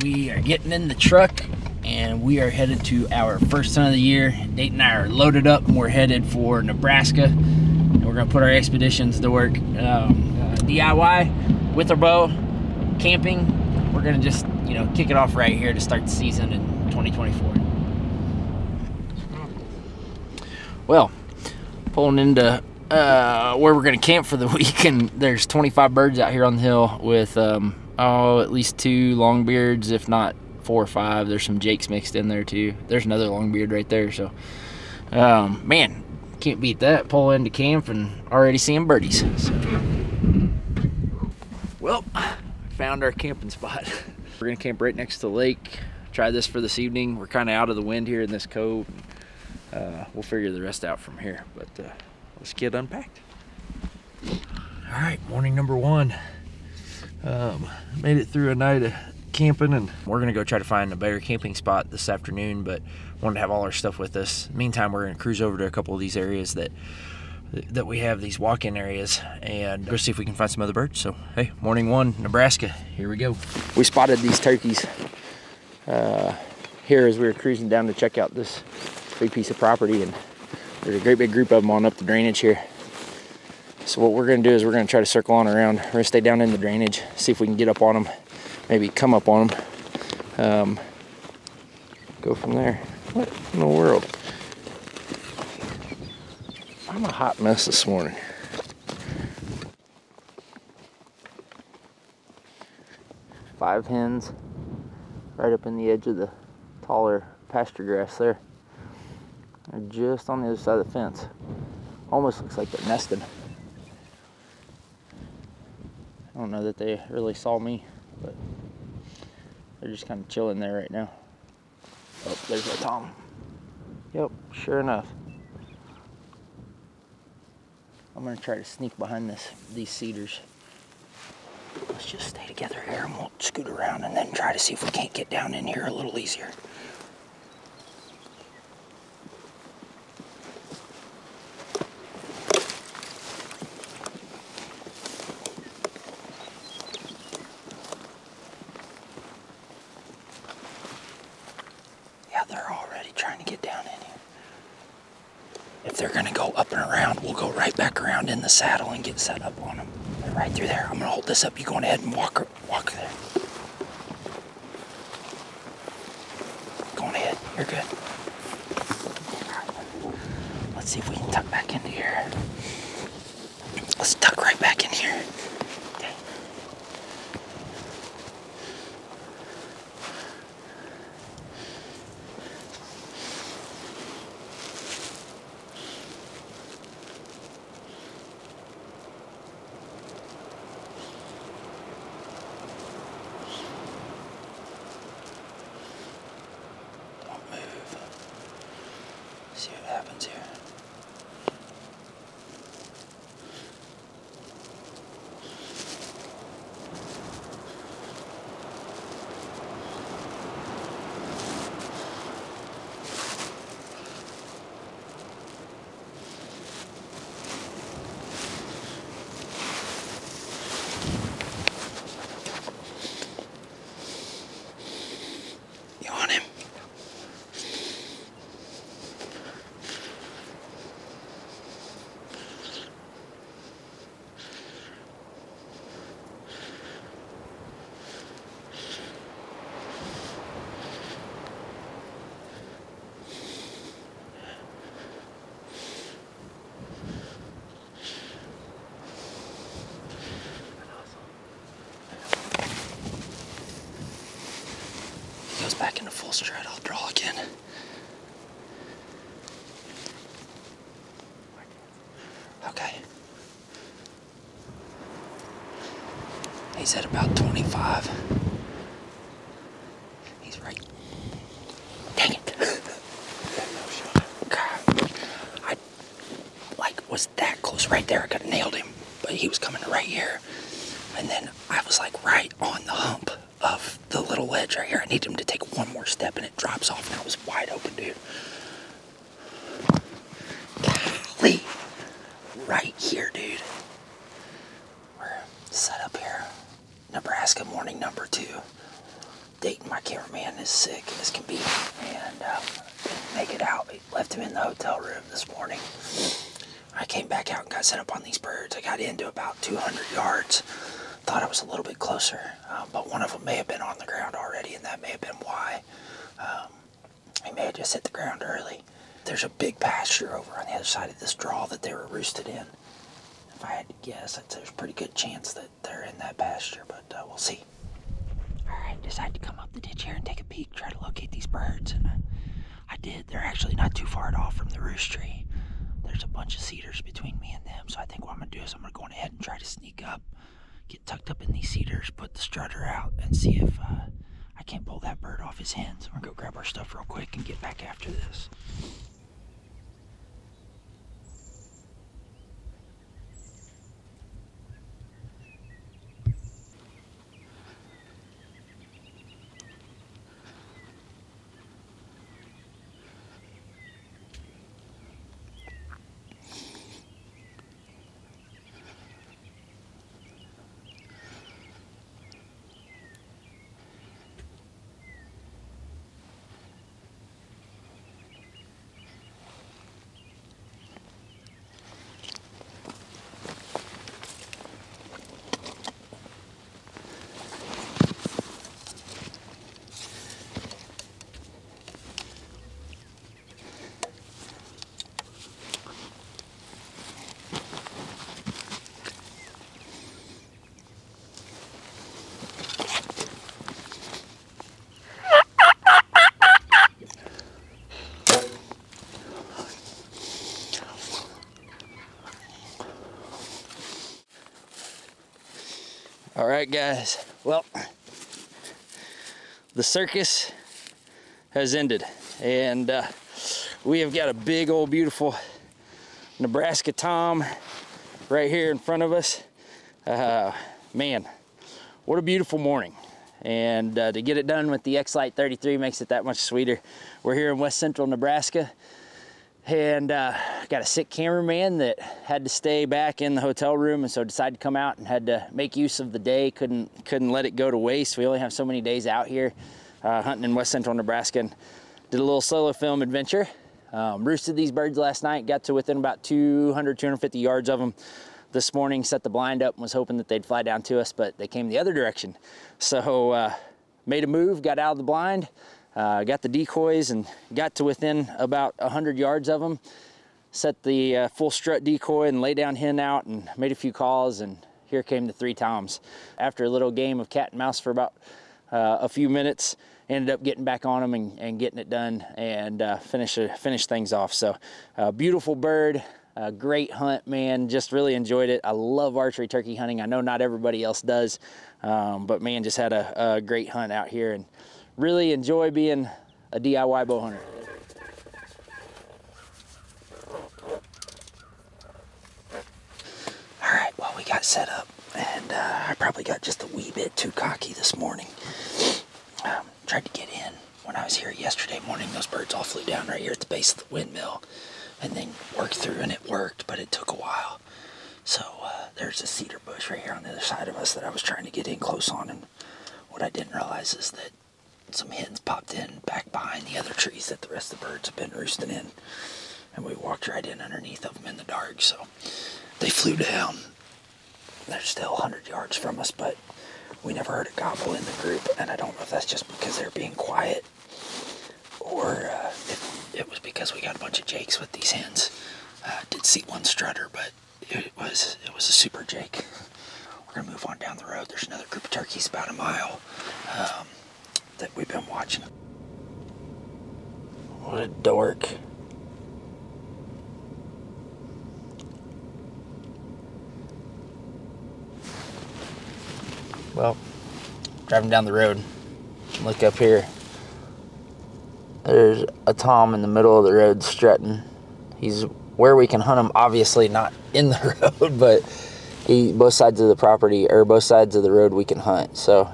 We are getting in the truck and we are headed to our first hunt of the year. Nate and I are loaded up and we're headed for Nebraska. And we're gonna put our expeditions to work. DIY with our bow, camping. We're gonna just, you know, kick it off right here to start the season in 2024. Well, pulling into where we're gonna camp for the week, and there's 25 birds out here on the hill with at least 2 longbeards, if not 4 or 5. There's some jakes mixed in there too. There's another longbeard right there. So man, can't beat that. Pull into camp and already seeing birdies. So. Well, found our camping spot. We're gonna camp right next to the lake. Try this for this evening. We're kind of out of the wind here in this cove. We'll figure the rest out from here, but let's get unpacked. All right, morning number 1. Made it through a night of camping, and we're gonna go try to find a better camping spot this afternoon, but wanted to have all our stuff with us. Meantime, we're gonna cruise over to a couple of these areas that we have, these walk-in areas, and go see if we can find some other birds. So hey, morning 1, Nebraska, here we go. We spotted these turkeys here as we were cruising down to check out this big piece of property, and there's a great big group of them on up the drainage here. So what we're gonna do is we're gonna try to circle on around. We're gonna stay down in the drainage, see if we can get up on them, maybe come up on them, go from there. What in the world? I'm a hot mess this morning. Five hens right up in the edge of the taller pasture grass there. They're just on the other side of the fence. Almost looks like they're nesting. I don't know that they really saw me, but they're just kind of chilling there right now. Oh, there's that tom. Yep, sure enough. I'm gonna try to sneak behind these cedars. Let's just stay together here and we'll scoot around and then try to see if we can't get down in here a little easier. Yeah, they're already trying to get down in here. If they're gonna go up and around, we'll go right back around in the saddle and get set up on them. They're right through there. I'm gonna hold this up. You go on ahead and walk there. Go on ahead. You're good. All right. Let's see if we can tuck back into here. Let's tuck right back in here. Okay. See what happens here. You on him? Goes back into full stride. I'll draw again. Okay. He's at about 25. He's right. Dang it. God. I was that close right there. I could have nailed him, but he was coming right here. And then I was like right on the hump of the little ledge right here. I need him to take one more step and it drops off, and I was wide open, dude. Golly. Right here, dude. We're set up here. Nebraska morning number 2. Dayton, my cameraman, is sick as can be, and didn't make it out. We left him in the hotel room this morning. I came back out and got set up on these birds. I got into about 200 yards. Thought I was a little bit closer, but one of them may have been on the ground already, and that may have been why. He may have just hit the ground early. There's a big pasture over on the other side of this draw that they were roosted in. If I had to guess, I'd say there's a pretty good chance that they're in that pasture, but we'll see. Alright, decided to come up the ditch here and take a peek, try to locate these birds, and I did. They're actually not too far off from the roost tree. There's a bunch of cedars between me and them, so I think what I'm going to do is I'm going to go ahead and try to sneak up, get tucked up in these cedars, put the strutter out, and see if I can't pull that bird off his hen. So we're going to go grab our stuff real quick and get back after this. All right, guys, well, the circus has ended, and we have got a big old beautiful Nebraska tom right here in front of us. Man, what a beautiful morning. And to get it done with the Xlite 33 makes it that much sweeter. We're here in west central Nebraska, and got a sick cameraman that had to stay back in the hotel room, and so decided to come out and had to make use of the day. Couldn't let it go to waste. We only have so many days out here hunting in west central Nebraska, and did a little solo film adventure. Roosted these birds last night, got to within about 250 yards of them this morning, set the blind up and was hoping that they'd fly down to us, but they came the other direction. So made a move, got out of the blind, got the decoys and got to within about 100 yards of them, set the full strut decoy and lay down hen out and made a few calls, and here came the 3 toms. After a little game of cat and mouse for about a few minutes, ended up getting back on them and getting it done and finish things off. So beautiful bird, great hunt, man. Just really enjoyed it. I love archery turkey hunting. I know not everybody else does, but man, just had a great hunt out here and really enjoy being a DIY bow hunter. All right, well, we got set up, and I probably got just a wee bit too cocky this morning. Tried to get in when I was here yesterday morning. Those birds all flew down right here at the base of the windmill and then worked through, and it worked, but it took a while. So there's a cedar bush right here on the other side of us that I was trying to get in close on, and what I didn't realize is that some hens popped in back behind the other trees that the rest of the birds have been roosting in, and we walked right in underneath of them in the dark. So they flew down. They're still 100 yards from us, but we never heard a gobble in the group, and I don't know if that's just because they're being quiet or if it was because we got a bunch of jakes with these hens. Did see one strutter, but it was a super jake. We're gonna move on down the road. There's another group of turkeys about a mile that we've been watching. What a dork. Well, driving down the road, look up here. There's a tom in the middle of the road strutting. He's where we can hunt him, obviously not in the road, but both sides of the property, or both sides of the road we can hunt. So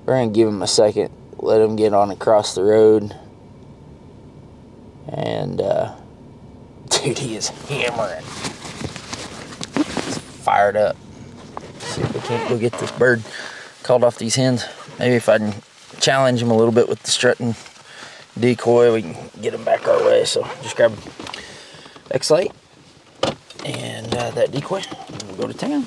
we're gonna give him a second, let him get on across the road. And dude, he is hammering. He's fired up. See if we can't go get this bird called off these hens. Maybe if I can challenge him a little bit with the strutting decoy, we can get him back our way. So just grab Xlite and that decoy, and we'll go to town.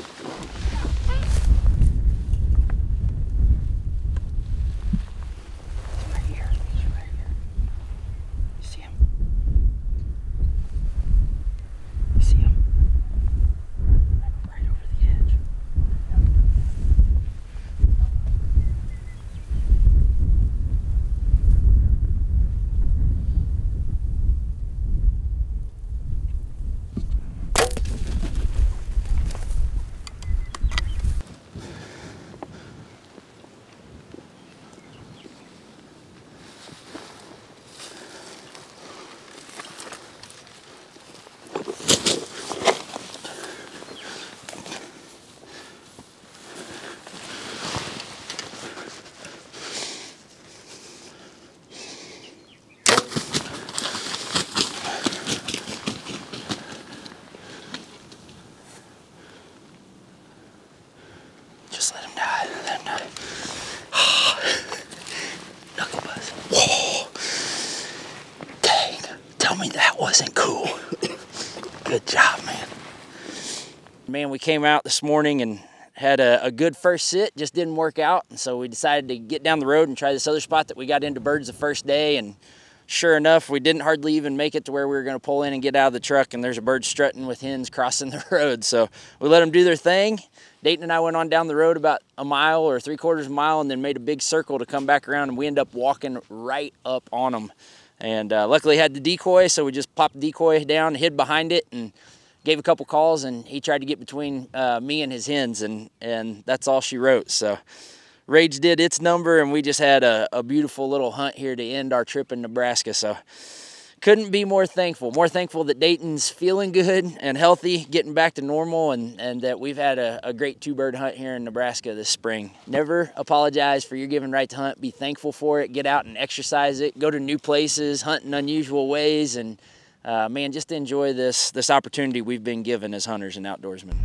Just let him die, let him die. Knuckle buzz. Whoa. Dang, tell me that wasn't cool. Good job, man. Man, we came out this morning and had a good first sit, just didn't work out. And so we decided to get down the road and try this other spot that we got into birds the first day. And sure enough, we didn't hardly even make it to where we were gonna pull in and get out of the truck, and there's a bird strutting with hens crossing the road. So we let them do their thing. Dayton and I went on down the road about a mile or 3/4 mile and then made a big circle to come back around, and we ended up walking right up on them. And luckily had the decoy, so we just popped the decoy down, hid behind it, and gave a couple calls, and he tried to get between me and his hens, and that's all she wrote. So Rage did its number, and we just had a beautiful little hunt here to end our trip in Nebraska. So couldn't be more thankful that Dayton's feeling good and healthy, getting back to normal, and that we've had a great 2-bird hunt here in Nebraska this spring. Never apologize for your given right to hunt. Be thankful for it. Get out and exercise it. Go to new places, hunt in unusual ways, and man, just enjoy this opportunity we've been given as hunters and outdoorsmen.